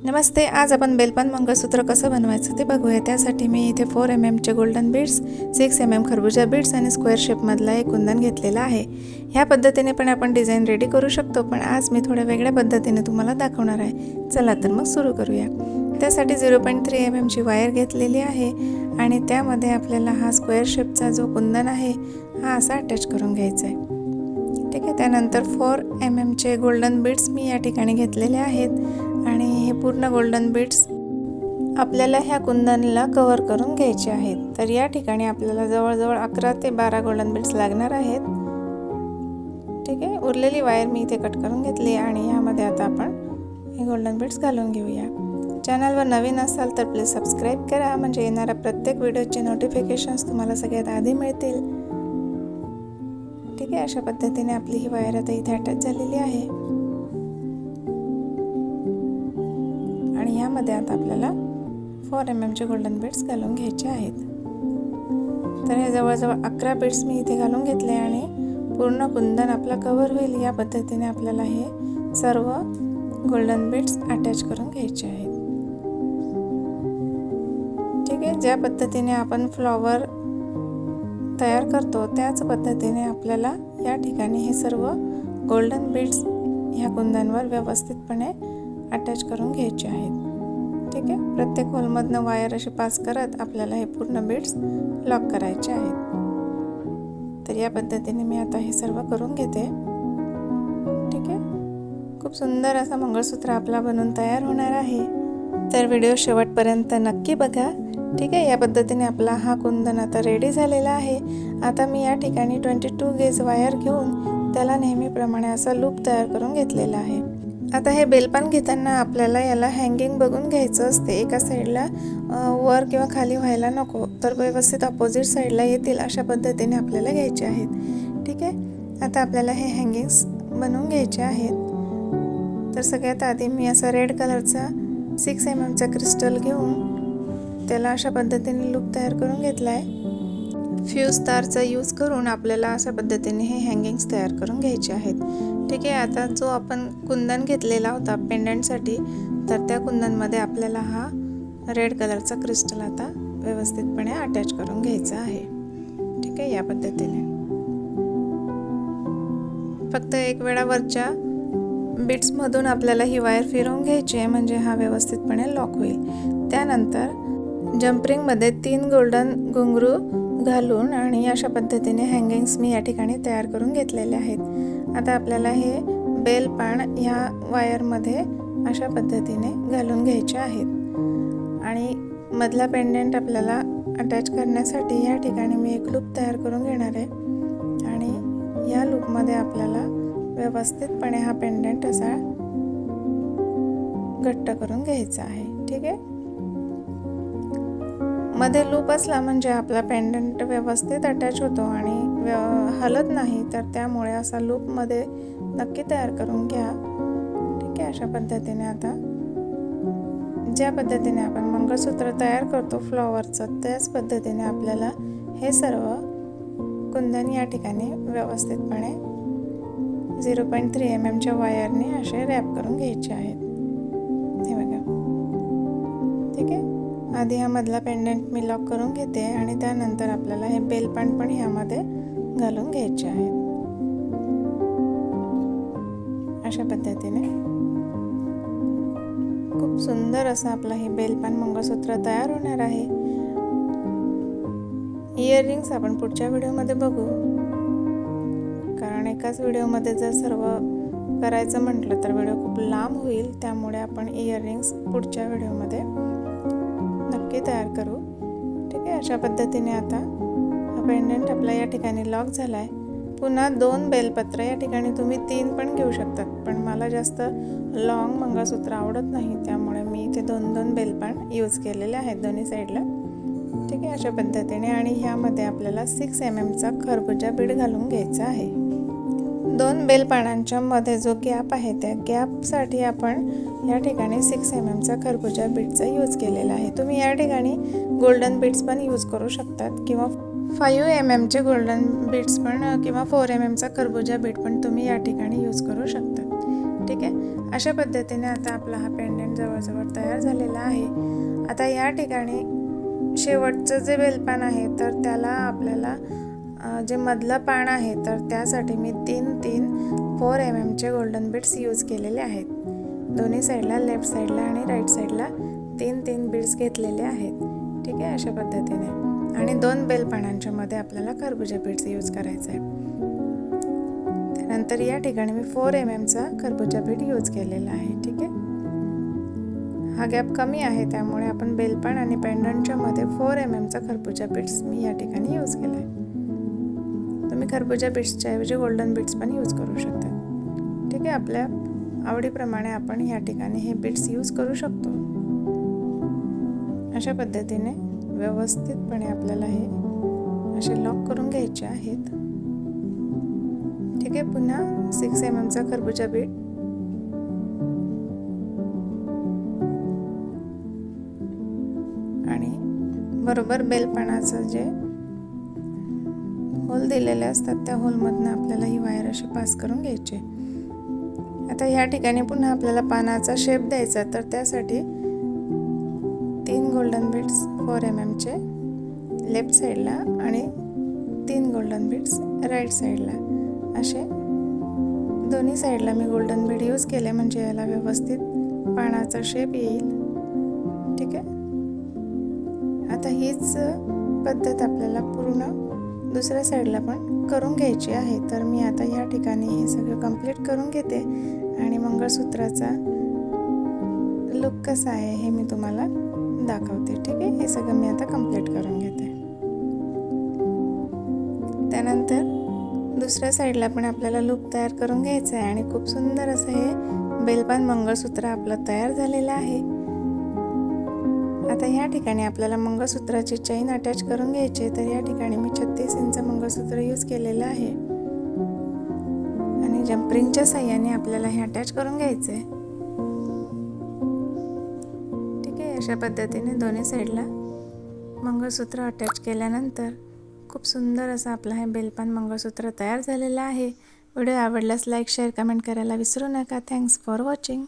नमस्ते. आज आपण बेलपान मंगळसूत्र कसं बनवायचं ते बघूया. त्यासाठी मी इथे 4 mm चे गोल्डन बीड्स, 6 mm खरबुजा बीड्स आणि स्क्वेअर शेपमधला एक कुंदन घेतलेला आहे. ह्या पद्धतीने पण आपण डिझाईन रेडी करू शकतो, पण आज मी थोड्या वेगळ्या पद्धतीने तुम्हाला दाखवणार आहे. चला तर मग सुरू करूया. त्यासाठी 0.3 mm ची वायर घेतलेली आहे आणि त्यामध्ये आपल्याला हा स्क्वेअर शेपचा जो कुंदन आहे हा असा अटॅच करून घ्यायचा आहे. ठीक आहे. त्यानंतर 4 mm चे गोल्डन बीड्स मी या ठिकाणी घेतलेले आहेत आणि हे पूर्ण गोल्डन बीड्स आपल्याला ह्या कुंदनला कव्हर करून घ्यायचे आहेत. तर या ठिकाणी आपल्याला जवळजवळ 11 ते 12 गोल्डन बीड्स लागणार आहेत. ठीक आहे. उरलेली वायर मी इथे कट करून घेतली आणि यामध्ये आता आपण हे गोल्डन बीड्स घालून घेऊया. चॅनलवर नवीन असाल तर प्लीज सबस्क्राईब करा, म्हणजे येणाऱ्या प्रत्येक व्हिडिओचे नोटिफिकेशन्स तुम्हाला सगळ्यात आधी मिळतील. ठीक आहे. अशा पद्धतीने आपली ही वायर आता इथे अटॅच झालेली आहे आणि यामध्ये आता आपल्याला 4 mm चे गोल्डन बीड्स घालून घ्यायचे आहेत. तर हे जवळजवळ 11 बीड्स मी इथे घालून घेतले आणि पूर्ण कुंदन आपला कव्हर होईल या पद्धतीने आपल्याला हे सर्व गोल्डन बीड्स अटॅच करून घ्यायचे आहेत. ठीक आहे. ज्या पद्धतीने आपण फ्लॉवर तयार करतो त्याच पद्धतीने आपल्याला या ठिकाणी हे सर्व गोल्डन बीड्स ह्या कुंदनवर व्यवस्थितपणे अटॅच करून घ्यायचे आहेत. ठीक आहे. प्रत्येक होलमधनं वायर अशी पास करत आपल्याला हे पूर्ण बीड्स लॉक करायचे आहेत. तर या पद्धतीने मी आता हे सर्व करून घेते. ठीक आहे. खूप सुंदर असा मंगळसूत्र आपला बनून तयार होणार आहे. तर व्हिडिओ शेवटपर्यंत नक्की बघा. ठीक आहे. या पद्धतीने आपला हा कुंदन आता रेडी झालेला आहे. आता मी या ठिकाणी 22 गेज वायर घेऊन त्याला नेहमीप्रमाणे असा लूप तयार करून घेतलेला आहे. आता हे बेलपान घेताना आपल्याला याला हँगिंग बघून घ्यायचं असते. एका साईडला वर किंवा खाली व्हायला नको, तर व्यवस्थित अपोजिट साईडला येतील अशा पद्धतीने आपल्याला घ्यायचे आहेत. ठीक आहे. आता आपल्याला हे हँगिंग्स बनवून घ्यायचे आहेत. तर सगळ्यात आधी मी असा रेड कलरचा 6 mm चा क्रिस्टल घेऊन त्याला अशा पद्धतीने लूप तयार करून घेतला आहे. फ्यूज तारचा यूज करून आपल्याला अशा पद्धतीने हे हँगिंग्स तयार करून घ्यायचे आहेत. ठीक आहे. आता जो आपण कुंदन घेतलेला होता पेंडंटसाठी, तर त्या कुंदनमध्ये आपल्याला हा रेड कलरचा क्रिस्टल आता व्यवस्थितपणे अटॅच करून घ्यायचा आहे. ठीक आहे. या पद्धतीने फक्त एक वेळा वरच्या बीट्समधून आपल्याला ही वायर फिरवून घ्यायची आहे, म्हणजे हा व्यवस्थितपणे लॉक होईल. त्यानंतर जम्परिंगमध्ये 3 गोल्डन घुंगरू घालून आणि अशा पद्धतीने हँगिंग्स मी या ठिकाणी तयार करून घेतलेले आहेत. आता आपल्याला हे बेल पान ह्या वायरमध्ये अशा पद्धतीने घालून घ्यायचे आहेत आणि मधला पेंडंट आपल्याला अटॅच करण्यासाठी या ठिकाणी मी एक लूप तयार करून घेणार आहे आणि या लूपमध्ये आपल्याला व्यवस्थितपणे हा पेंडंट असा घट्ट करून घ्यायचा आहे. ठीक आहे. मध्ये लूप असला म्हणजे आपला पेंडंट व्यवस्थित अटॅच होतो आणि हलत नाही, तर त्यामुळे असा लूपमध्ये नक्की तयार करून घ्या. ठीक आहे. अशा पद्धतीने आता ज्या पद्धतीने आपण मंगळसूत्र तयार करतो फ्लॉवरचं, त्याच पद्धतीने आपल्याला हे सर्व कुंदन या ठिकाणी व्यवस्थितपणे 0.3 mm च्या वायरने असे रॅप करून घ्यायचे आहेत. हे बघा. ठीक आहे. आधी हा मधला पेंडंट मी लॉक करून घेते आणि त्यानंतर आपल्याला हे बेलपान पण ह्यामध्ये घालून घ्यायचे आहेत. अशा पद्धतीने खूप सुंदर असं आपलं हे बेलपान मंगळसूत्र तयार होणार आहे. इयरिंग्स आपण पुढच्या व्हिडिओमध्ये बघू, कारण एकाच व्हिडिओमध्ये जर सर्व करायचं म्हटलं तर व्हिडिओ खूप लांब होईल. त्यामुळे आपण इयरिंग्स पुढच्या व्हिडिओमध्ये नक्की तयार करू. ठीक आहे. अशा पद्धतीने आता हा पेंडंट आपला या ठिकाणी लॉक झाला आहे. पुन्हा 2 बेलपत्र, या ठिकाणी तुम्ही 3 पण घेऊ शकतात, पण मला जास्त लॉंग मंगळसूत्र आवडत नाही, त्यामुळे मी इथे 2-2 बेलपान यूज केलेले आहेत दोन्ही साईडला. ठीक आहे. अशा पद्धतीने आणि ह्यामध्ये आपल्याला 6 mm चा खरबुजा बीड घालून घ्यायचा आहे. 2 बेलपानांच्या मध्ये जो गॅप आहे त्या गॅपसाठी आपण या ठिकाणी 6 mm चा खरबुजा बीडचा यूज केलेला आहे. तुम्ही या ठिकाणी गोल्डन बीड्स पण यूज करू शकतात किंवा 5 mm चे गोल्डन बीड्स पण किंवा 4 mm चा खरबुजा बीड पण तुम्ही या ठिकाणी यूज करू शकता. ठीक आहे. अशा पद्धतीने आता आपला हा पेंडंट जवळजवळ तयार झालेला आहे. आता या ठिकाणी शेवटचं जे बेलपान आहे तर त्याला आपल्याला जे मधलं पान आहे तर त्यासाठी मी 4 mm चे गोल्डन बीड्स यूज केलेले आहेत. दोन्ही साईडला, लेफ्ट साईडला आणि राईट साईडला 3 बीड्स घेतलेले आहेत. ठीक आहे, अशा पद्धतीने. आणि 2 बेलपानांच्या मध्ये आपल्याला खरबुजा बीड्स यूज करायचं आहे. त्यानंतर या ठिकाणी मी 4 mm चा खरबुजा बीड यूज केलेला आहे. ठीक आहे, हा गॅप कमी आहे त्यामुळे आपण बेलपान आणि पेंडंटच्या मध्ये 4 mm चा खरबुजा बीड्स मी या ठिकाणी यूज केला आहे. तुम्ही खरबुजा बीड्सच्या ऐवजी गोल्डन बीड्स पण यूज करू शकता. ठीक आहे, आपल्या आवडीप्रमाणे आपण या ठिकाणी हे बीड्स यूज करू शकतो. अशा पद्धतीने व्यवस्थितपणे आपल्याला हे असे लॉक करून घ्यायचे आहेत. ठीक आहे, पुन्हा 6 mm चा खरबुजा बीड आणि बरोबर बेलपानाचं जे होल दिलेले असतात त्या होलमधनं आपल्याला ही वायर अशी पास करून घ्यायची. आता या ठिकाणी पुन्हा आपल्याला पानाचा शेप द्यायचा, तर त्यासाठी 3 गोल्डन बीड्स 4 mm चे लेफ्ट साईडला आणि 3 गोल्डन बीड्स राईट साईडला, असे दोन्ही साईडला मी गोल्डन बीड यूज केले म्हणजे याला व्यवस्थित पानाचा शेप येईल. ठीक आहे, आता हीच पद्धत आपल्याला पूर्ण दुसऱ्या साईडला पण करून घ्यायची आहे. तर मी आता या ठिकाणी हे सगळं कंप्लीट करून घेते आणि मंगळसूत्राचा लुक कसा आहे हे मी तुम्हाला दाखवते. ठीक आहे, हे सगळं मी आता कंप्लीट करून घेते. त्यानंतर दुसऱ्या साईडला पण आपल्याला लूप तयार करून घ्यायचं आहे आणि खूप सुंदर असं हे बेलपान मंगळसूत्र आपलं तयार झालेलं आहे. आता या ठिकाणी आपल्याला मंगळसूत्राची चैन अटॅच करून घ्यायची, तर या ठिकाणी मी 36 इंच मंगळसूत्र यूज केलेलं आहे आणि जम्परिंगच्या साह्याने आपल्याला हे अटॅच करून घ्यायचं आहे. ठीक आहे, अशा पद्धतीने दोन्ही साईडला मंगळसूत्र अटॅच केल्यानंतर खूप सुंदर असं आपलं हे बेलपान मंगळसूत्र तयार झालेलं आहे. व्हिडिओ आवडल्यास लाईक, शेअर, कमेंट करायला विसरू नका. Thanks for watching.